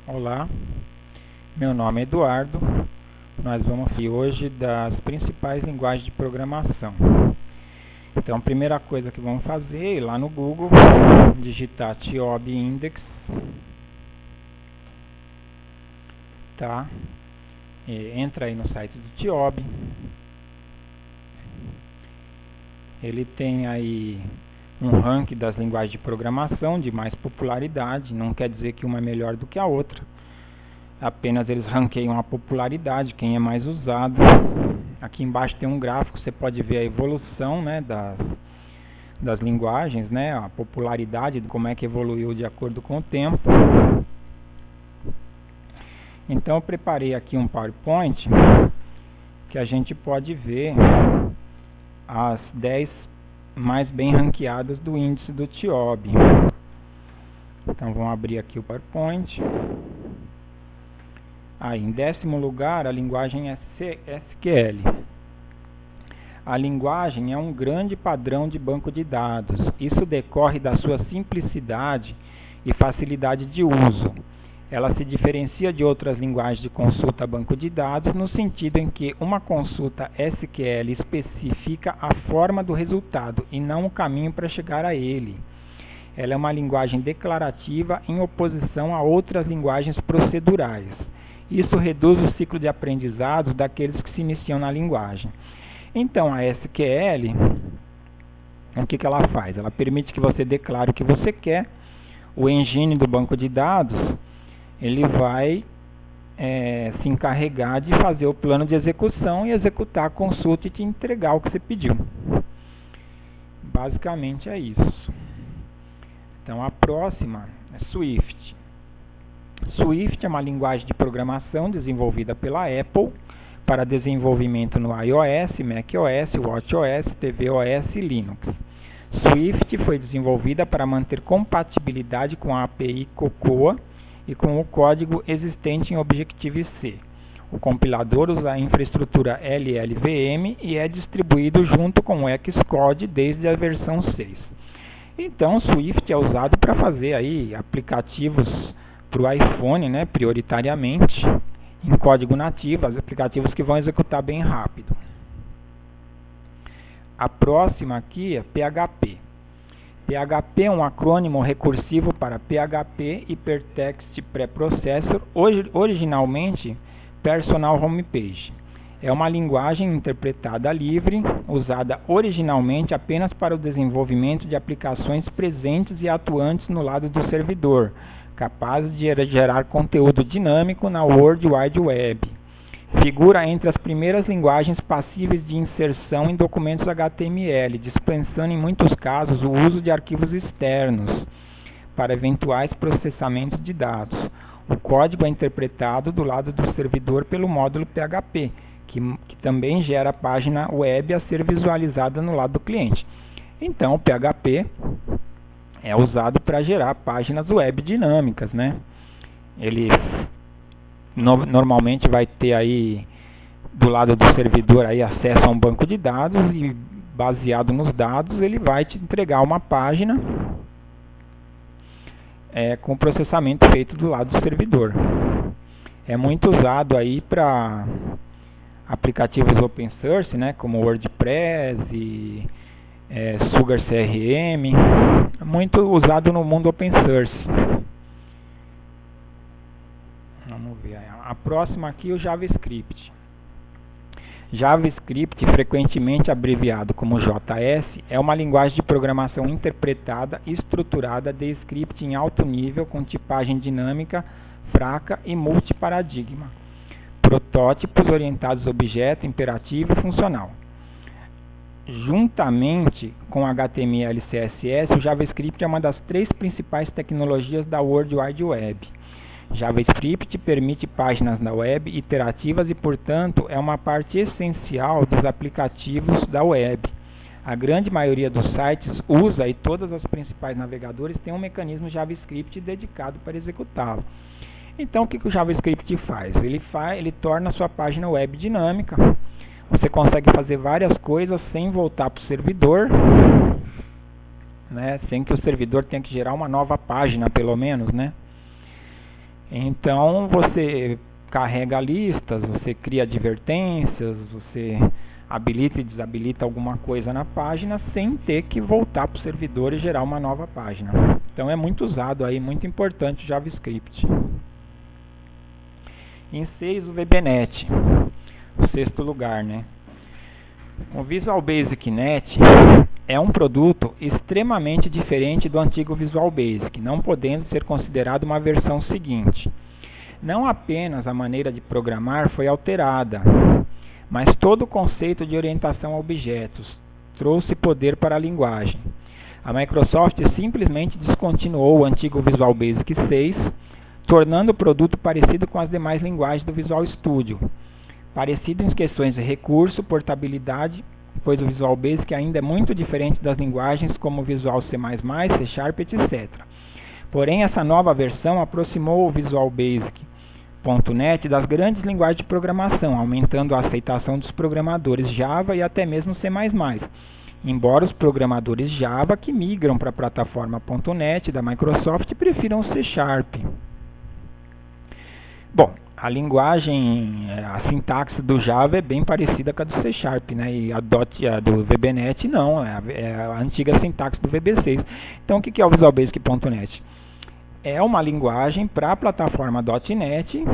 Olá, meu nome é Eduardo. Nós vamos falar hoje das principais linguagens de programação. Então, a primeira coisa que vamos fazer é ir lá no Google, digitar TIOB Index, tá? Entra aí no site do TIOB. Ele tem aí um ranking das linguagens de programação de mais popularidade. Não quer dizer que uma é melhor do que a outra, apenas eles ranqueiam a popularidade, quem é mais usado. Aqui embaixo tem um gráfico, você pode ver a evolução, né, das linguagens, né, a popularidade, como é que evoluiu de acordo com o tempo. Então eu preparei aqui um PowerPoint que a gente pode ver as 10 mais bem ranqueadas do índice do TIOB. Então vamos abrir aqui o PowerPoint. Aí, em 10º lugar, a linguagem SQL. A linguagem é um grande padrão de banco de dados. Isso decorre da sua simplicidade e facilidade de uso. Ela se diferencia de outras linguagens de consulta a banco de dados no sentido em que uma consulta SQL especifica a forma do resultado e não o caminho para chegar a ele. Ela é uma linguagem declarativa em oposição a outras linguagens procedurais. Isso reduz o ciclo de aprendizado daqueles que se iniciam na linguagem. Então, a SQL, o que ela faz? Ela permite que você declare o que você quer. O engine do banco de dados, ele vai se encarregar de fazer o plano de execução e executar a consulta e te entregar o que você pediu. Basicamente é isso. Então, a próxima é Swift. Swift é uma linguagem de programação desenvolvida pela Apple para desenvolvimento no iOS, macOS, watchOS, tvOS e Linux. Swift foi desenvolvida para manter compatibilidade com a API Cocoa e com o código existente em Objective-C. O compilador usa a infraestrutura LLVM e é distribuído junto com o Xcode desde a versão 6. Então, Swift é usado para fazer aí aplicativos para o iPhone, né, prioritariamente, em código nativo, aplicativos que vão executar bem rápido. A próxima aqui é PHP. PHP é um acrônimo recursivo para PHP Hypertext Preprocessor, originalmente Personal Homepage. É uma linguagem interpretada livre, usada originalmente apenas para o desenvolvimento de aplicações presentes e atuantes no lado do servidor, capazes de gerar conteúdo dinâmico na World Wide Web. Figura entre as primeiras linguagens passíveis de inserção em documentos HTML, dispensando em muitos casos o uso de arquivos externos para eventuais processamentos de dados. O código é interpretado do lado do servidor pelo módulo PHP, que também gera a página web a ser visualizada no lado do cliente. Então, o PHP é usado para gerar páginas web dinâmicas, né? Ele normalmente vai ter aí do lado do servidor aí acesso a um banco de dados e, baseado nos dados, ele vai te entregar uma página com processamento feito do lado do servidor. É muito usado aí para aplicativos open source, né, como WordPress e Sugar CRM, muito usado no mundo open source. Vamos ver. A próxima aqui é o JavaScript. JavaScript, frequentemente abreviado como JS, é uma linguagem de programação interpretada e estruturada de script em alto nível com tipagem dinâmica, fraca e multiparadigma. Protótipos orientados a objeto, imperativo e funcional. Juntamente com HTML e CSS, o JavaScript é uma das 3 principais tecnologias da World Wide Web. JavaScript permite páginas na web iterativas e, portanto, é uma parte essencial dos aplicativos da web. A grande maioria dos sites usa e todas as principais navegadores têm um mecanismo JavaScript dedicado para executá-lo. Então, o que o JavaScript faz? Ele torna a sua página web dinâmica. Você consegue fazer várias coisas sem voltar para o servidor, né? Sem que o servidor tenha que gerar uma nova página, pelo menos, né? Então você carrega listas, você cria advertências, você habilita e desabilita alguma coisa na página sem ter que voltar para o servidor e gerar uma nova página. Então é muito usado aí, muito importante o JavaScript. Em 6, o VBNet, o sexto lugar, né? O Visual Basic Net é um produto extremamente diferente do antigo Visual Basic, não podendo ser considerado uma versão seguinte. Não apenas a maneira de programar foi alterada, mas todo o conceito de orientação a objetos trouxe poder para a linguagem. A Microsoft simplesmente descontinuou o antigo Visual Basic 6, tornando o produto parecido com as demais linguagens do Visual Studio. Parecido em questões de recurso, portabilidade, pois o Visual Basic ainda é muito diferente das linguagens como o Visual C++, C Sharp, etc. Porém, essa nova versão aproximou o Visual Basic .NET das grandes linguagens de programação, aumentando a aceitação dos programadores Java e até mesmo C++, embora os programadores Java que migram para a plataforma .NET da Microsoft prefiram o C Sharp. Bom, a linguagem, a sintaxe do Java é bem parecida com a do C Sharp, né? E a do VBNet não, é a antiga sintaxe do VB6. Então o que é o Visual Basic .NET? É uma linguagem para a plataforma .NET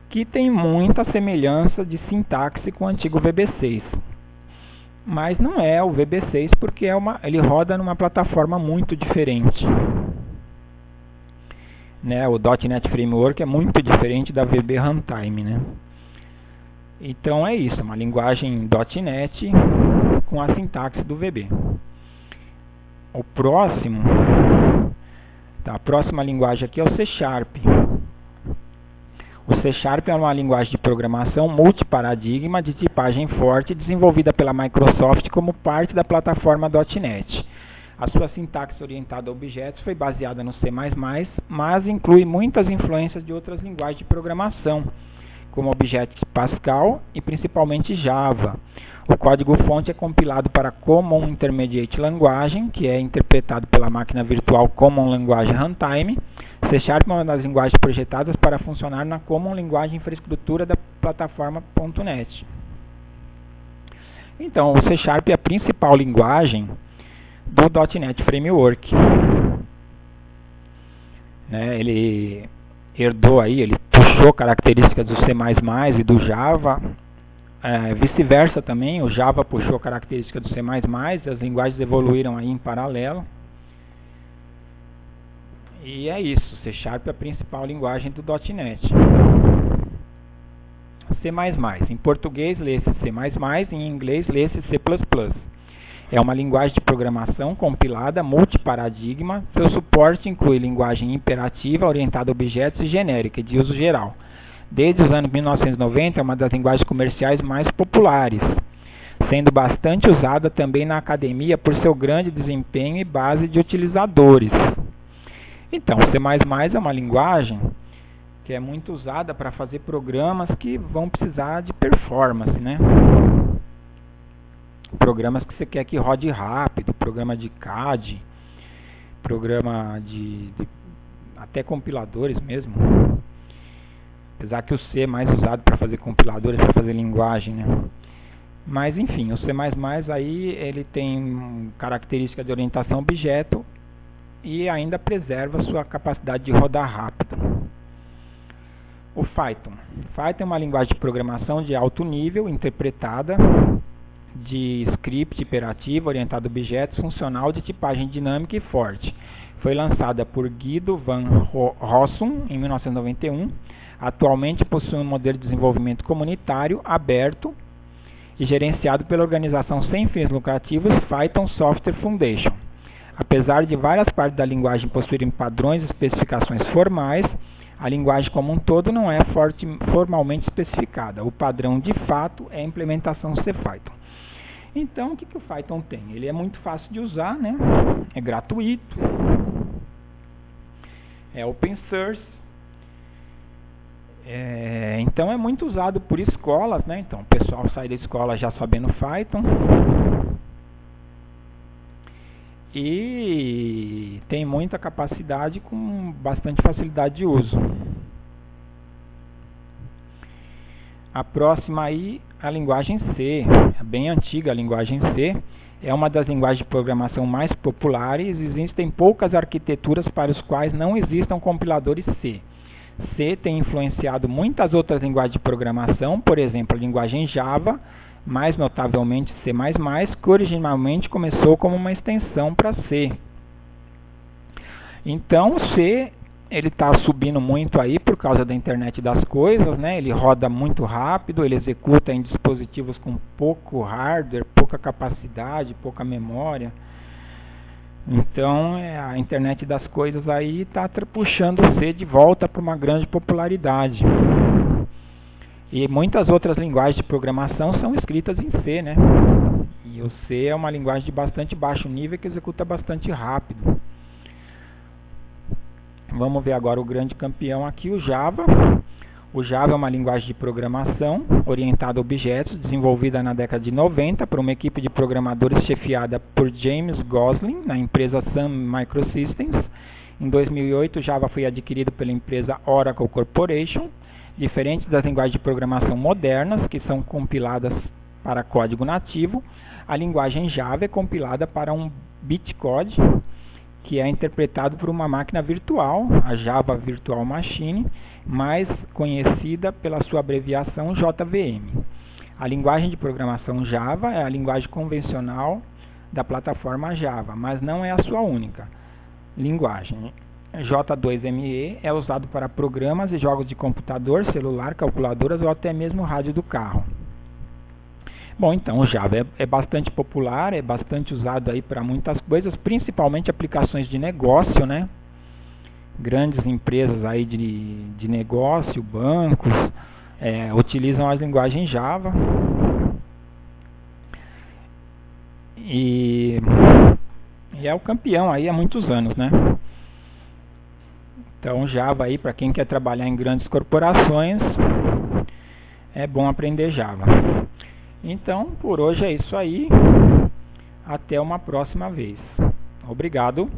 que tem muita semelhança de sintaxe com o antigo VB6. Mas não é o VB6 porque ele roda numa plataforma muito diferente. Né? O .NET Framework é muito diferente da VB Runtime. Né? Então é isso, uma linguagem .NET com a sintaxe do VB. A próxima linguagem aqui é o C Sharp. O C Sharp é uma linguagem de programação multiparadigma de tipagem forte desenvolvida pela Microsoft como parte da plataforma .NET. A sua sintaxe orientada a objetos foi baseada no C++, mas inclui muitas influências de outras linguagens de programação, como Objective Pascal e principalmente Java. O código-fonte é compilado para Common Intermediate Language, que é interpretado pela máquina virtual Common Language Runtime. C Sharp é uma das linguagens projetadas para funcionar na Common Language Infraestrutura da plataforma .NET. Então, o C Sharp é a principal linguagem do .NET Framework. Né, ele herdou aí, ele puxou características do C++ e do Java. Vice-versa também, o Java puxou características do C++ e as linguagens evoluíram aí em paralelo. E é isso, C Sharp é a principal linguagem do .NET. C++, em português lê-se C++, em inglês lê-se C++. É uma linguagem de programação compilada multiparadigma. Seu suporte inclui linguagem imperativa, orientada a objetos e genérica, de uso geral. Desde os anos 1990 é uma das linguagens comerciais mais populares, sendo bastante usada também na academia por seu grande desempenho e base de utilizadores. Então, C++ é uma linguagem que é muito usada para fazer programas que vão precisar de performance, né? Programas que você quer que rode rápido, programa de CAD, programa de até compiladores mesmo. Apesar que o C é mais usado para fazer compiladores, para fazer linguagem, né? Mas enfim, o C++ aí ele tem característica de orientação a objeto e ainda preserva sua capacidade de rodar rápido. O Python. Python é uma linguagem de programação de alto nível, interpretada de script imperativo orientado a objetos, funcional, de tipagem dinâmica e forte. Foi lançada por Guido van Rossum em 1991. Atualmente possui um modelo de desenvolvimento comunitário, aberto e gerenciado pela organização sem fins lucrativos Python Software Foundation. Apesar de várias partes da linguagem possuírem padrões e especificações formais, a linguagem como um todo não é formalmente especificada. O padrão de fato é a implementação CPython. Então, o que o Python tem? Ele é muito fácil de usar, né? É gratuito, é open source, então é muito usado por escolas, né? Então o pessoal sai da escola já sabendo Python. e tem muita capacidade com bastante facilidade de uso. A próxima aí, a linguagem C, bem antiga a linguagem C, é uma das linguagens de programação mais populares. Existem poucas arquiteturas para as quais não existam compiladores C. C tem influenciado muitas outras linguagens de programação, por exemplo, a linguagem Java, mais notavelmente C++, que originalmente começou como uma extensão para C. Então, o C ele está subindo muito aí por causa da internet das coisas, né? Ele roda muito rápido, ele executa em dispositivos com pouco hardware, pouca capacidade, pouca memória. Então, a internet das coisas aí está puxando o C de volta para uma grande popularidade. E muitas outras linguagens de programação são escritas em C, né? E o C é uma linguagem de bastante baixo nível que executa bastante rápido. Vamos ver agora o grande campeão aqui, o Java. O Java é uma linguagem de programação orientada a objetos, desenvolvida na década de 90 por uma equipe de programadores chefiada por James Gosling, na empresa Sun Microsystems. Em 2008, o Java foi adquirido pela empresa Oracle Corporation. Diferente das linguagens de programação modernas, que são compiladas para código nativo, a linguagem Java é compilada para um bitcode, que é interpretado por uma máquina virtual, a Java Virtual Machine, mais conhecida pela sua abreviação JVM. A linguagem de programação Java é a linguagem convencional da plataforma Java, mas não é a sua única linguagem. J2ME é usado para programas e jogos de computador, celular, calculadoras ou até mesmo rádio do carro. Bom, então o Java é bastante popular, é bastante usado aí para muitas coisas, principalmente aplicações de negócio, né? Grandes empresas aí de negócio, bancos, utilizam as linguagens Java. E é o campeão aí há muitos anos, né? Então Java aí, para quem quer trabalhar em grandes corporações, é bom aprender Java. Então, por hoje é isso aí. Até uma próxima vez. Obrigado.